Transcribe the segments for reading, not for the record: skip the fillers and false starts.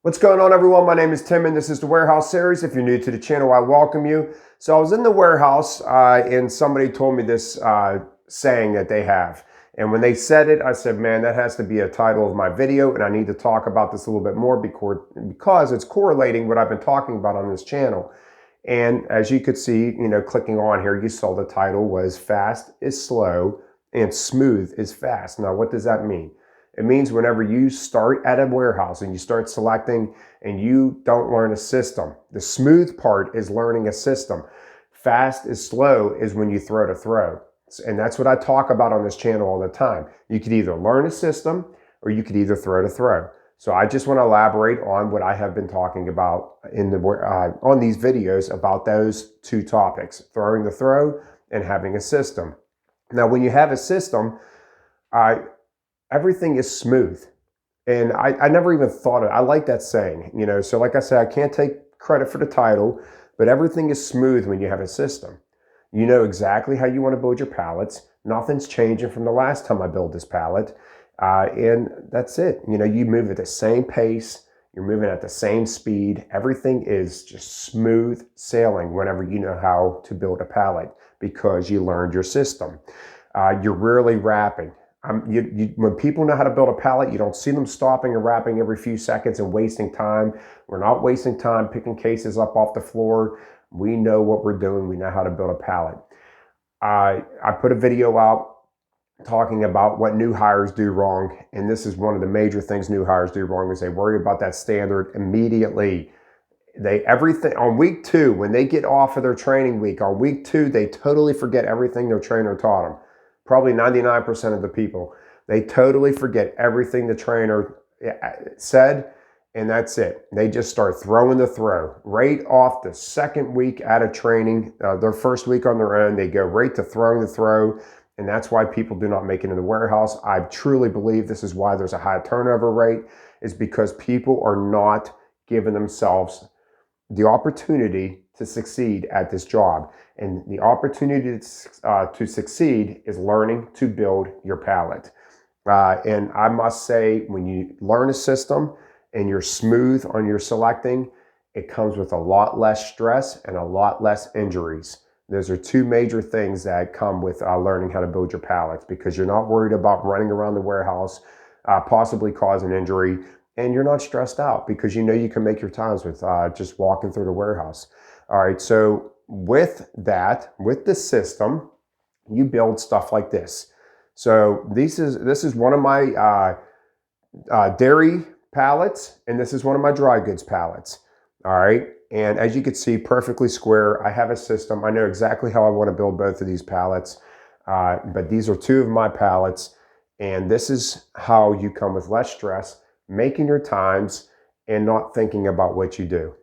What's going on, everyone? My name is Tim and this is the Warehouse Series. If you're new to the channel, I welcome you. So I was in the warehouse and somebody told me this saying that they have. And when they said it, I said, man, that has to be a title of my video, and I need to talk about this a little bit more because it's correlating what I've been talking about on this channel. And as you could see, clicking on here, you saw the title was Fast is Slow and Smooth is Fast. Now, what does that mean? It means whenever you start at a warehouse and you start selecting and you don't learn a system, the smooth part is learning a system. Fast is slow is when you throw to throw. And that's what I talk about on this channel all the time. You could either learn a system or you could either throw to throw. So I just want to elaborate on what I have been talking about on these videos about those two topics, throwing the throw and having a system. Now, when you have a system, everything is smooth. And I never even thought it. I like that saying, so like I said, I can't take credit for the title, but everything is smooth when you have a system. You know exactly how you want to build your pallets. Nothing's changing from the last time I built this pallet. And that's it. You move at the same pace. You're moving at the same speed. Everything is just smooth sailing whenever you know how to build a pallet because you learned your system. You're rarely wrapping. When people know how to build a pallet, you don't see them stopping and wrapping every few seconds and wasting time. We're not wasting time picking cases up off the floor. We know what we're doing. We know how to build a pallet. I put a video out talking about what new hires do wrong. And this is one of the major things new hires do wrong is they worry about that standard immediately. Everything on week 2, when they get off of their training week, on week 2, they totally forget everything their trainer taught them. Probably 99% of the people, they totally forget everything the trainer said, and that's it. They just start throwing the throw. Right off the second week out of training, their first week on their own, they go right to throwing the throw, and that's why people do not make it in the warehouse. I truly believe this is why there's a high turnover rate, is because people are not giving themselves the opportunity to succeed at this job. And the opportunity to succeed is learning to build your pallet. And I must say, when you learn a system and you're smooth on your selecting, it comes with a lot less stress and a lot less injuries. Those are two major things that come with learning how to build your pallets, because you're not worried about running around the warehouse, possibly causing injury, and you're not stressed out because you know you can make your times with just walking through the warehouse. All right, so with the system, you build stuff like this. So this is one of my dairy pallets, and this is one of my dry goods pallets. All right, and as you can see, perfectly square. I have a system. I know exactly how I want to build both of these pallets, but these are two of my pallets, and this is how you come with less stress, making your times, and not thinking about what you do.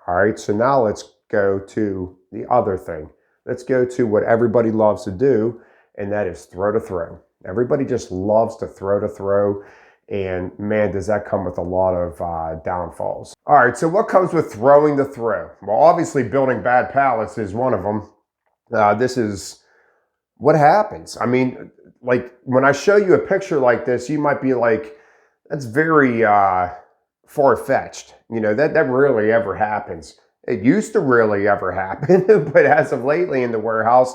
All right, so now let's go to the other thing. Let's go to what everybody loves to do, and that is throw to throw. Everybody just loves to throw, and man, does that come with a lot of downfalls. All right, so what comes with throwing the throw? Well, obviously building bad pallets is one of them. This is what happens. I mean, like when I show you a picture like this, you might be like, that's very far-fetched. That rarely ever happens. It used to rarely ever happen, but as of lately in the warehouse,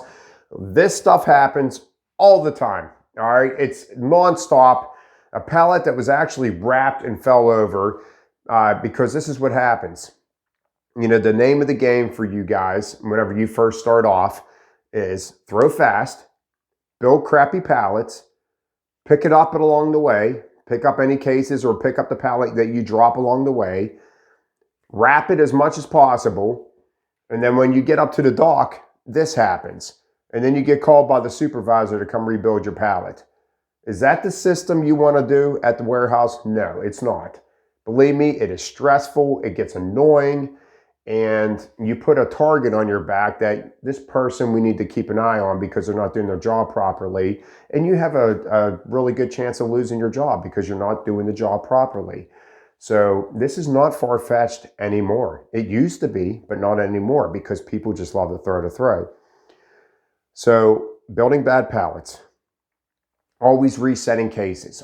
this stuff happens all the time. All right, it's nonstop. A pallet that was actually wrapped and fell over because this is what happens. The name of the game for you guys, whenever you first start off, is throw fast, build crappy pallets, pick it up along the way, pick up any cases or pick up the pallet that you drop along the way, wrap it as much as possible, and then when you get up to the dock, this happens. And then you get called by the supervisor to come rebuild your pallet. Is that the system you want to do at the warehouse? No, it's not. Believe me, it is stressful, it gets annoying, and you put a target on your back that this person we need to keep an eye on because they're not doing their job properly, and you have a really good chance of losing your job because you're not doing the job properly. So this is not far-fetched anymore. It used to be, but not anymore because people just love to throw. So building bad pallets. Always resetting cases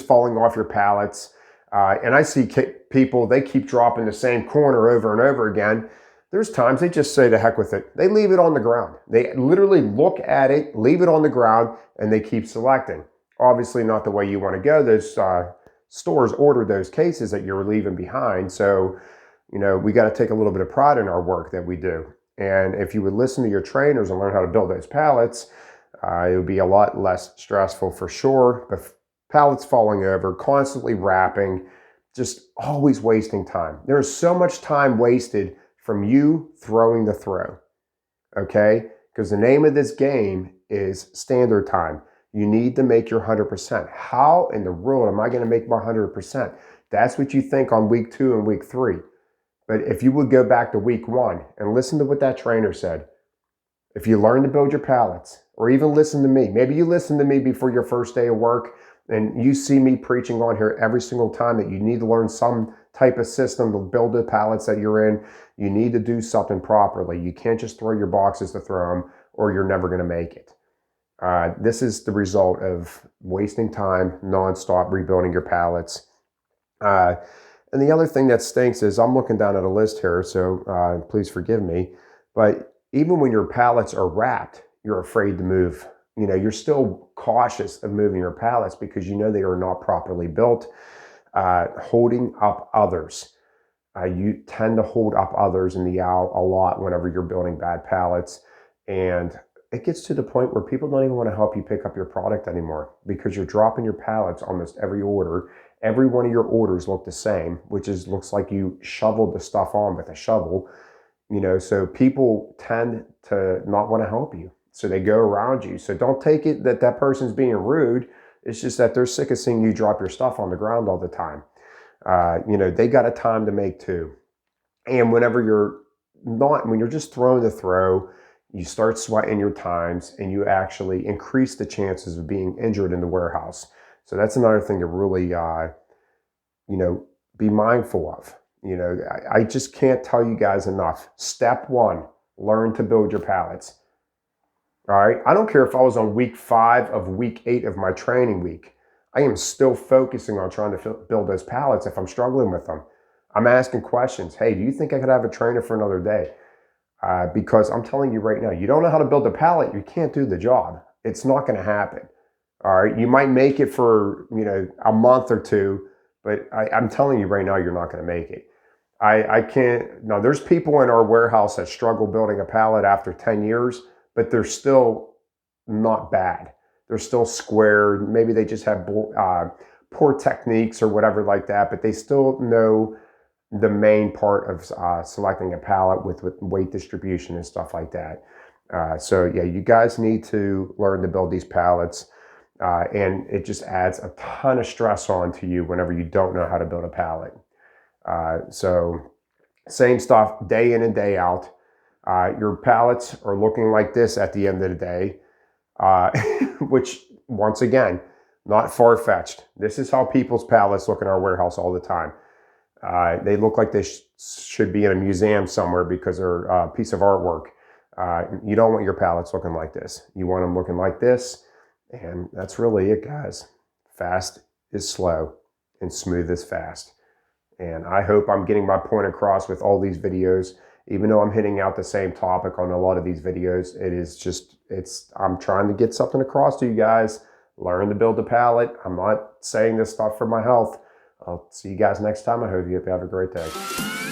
falling off your pallets. And I see people, they keep dropping the same corner over and over again. There's times they just say, to heck with it. They leave it on the ground. They literally look at it, leave it on the ground, and they keep selecting. Obviously not the way you want to go. Those stores order those cases that you're leaving behind. So, we got to take a little bit of pride in our work that we do. And if you would listen to your trainers and learn how to build those pallets, it would be a lot less stressful for sure. But pallets falling over, constantly wrapping, just always wasting time. There's so much time wasted from you throwing the throw, okay? Because the name of this game is standard time. You need to make your 100%. How in the world am I going to make my 100%? That's what you think on week 2 and week 3. But if you would go back to week 1 and listen to what that trainer said, if you learn to build your pallets, or even listen to me, maybe you listen to me before your first day of work and you see me preaching on here every single time that you need to learn some type of system to build the pallets that you're in. You need to do something properly. You can't just throw your boxes to throw them, or you're never going to make it. This is the result of wasting time, nonstop rebuilding your pallets. And the other thing that stinks is, I'm looking down at a list here, so please forgive me, but even when your pallets are wrapped, you're afraid to move. You're still cautious of moving your pallets because they are not properly built. Holding up others. You tend to hold up others in the aisle a lot whenever you're building bad pallets. And it gets to the point where people don't even want to help you pick up your product anymore because you're dropping your pallets almost every order. Every one of your orders look the same, which looks like you shoveled the stuff on with a shovel. So people tend to not want to help you. So they go around you. So don't take it that person's being rude. It's just that they're sick of seeing you drop your stuff on the ground all the time. They got a time to make too. And when you're just throwing the throw, you start sweating your times and you actually increase the chances of being injured in the warehouse. So that's another thing to really, be mindful of. I just can't tell you guys enough. Step 1, learn to build your pallets. All right. I don't care if I was on week 5 of week 8 of my training week. I am still focusing on trying to build those pallets if I'm struggling with them. I'm asking questions. Hey, do you think I could have a trainer for another day? Because I'm telling you right now, you don't know how to build a pallet, you can't do the job. It's not going to happen. All right. You might make it for, a month or 2, but I'm telling you right now, you're not going to make it. I can't. Now, there's people in our warehouse that struggle building a pallet after 10 years, but they're still not bad. They're still square. Maybe they just have poor techniques or whatever like that, but they still know the main part of selecting a pallet with weight distribution and stuff like that. So yeah, you guys need to learn to build these pallets. And it just adds a ton of stress onto you whenever you don't know how to build a pallet. So same stuff day in and day out. Your pallets are looking like this at the end of the day, which once again, not far-fetched. This is how people's pallets look in our warehouse all the time. They look like they should be in a museum somewhere because they're a piece of artwork. You don't want your pallets looking like this. You want them looking like this. And that's really it, guys. Fast is slow and smooth is fast. And I hope I'm getting my point across with all these videos. Even though I'm hitting out the same topic on a lot of these videos, I'm trying to get something across to you guys. Learn to build a pallet. I'm not saying this stuff for my health. I'll see you guys next time. I hope you have a great day.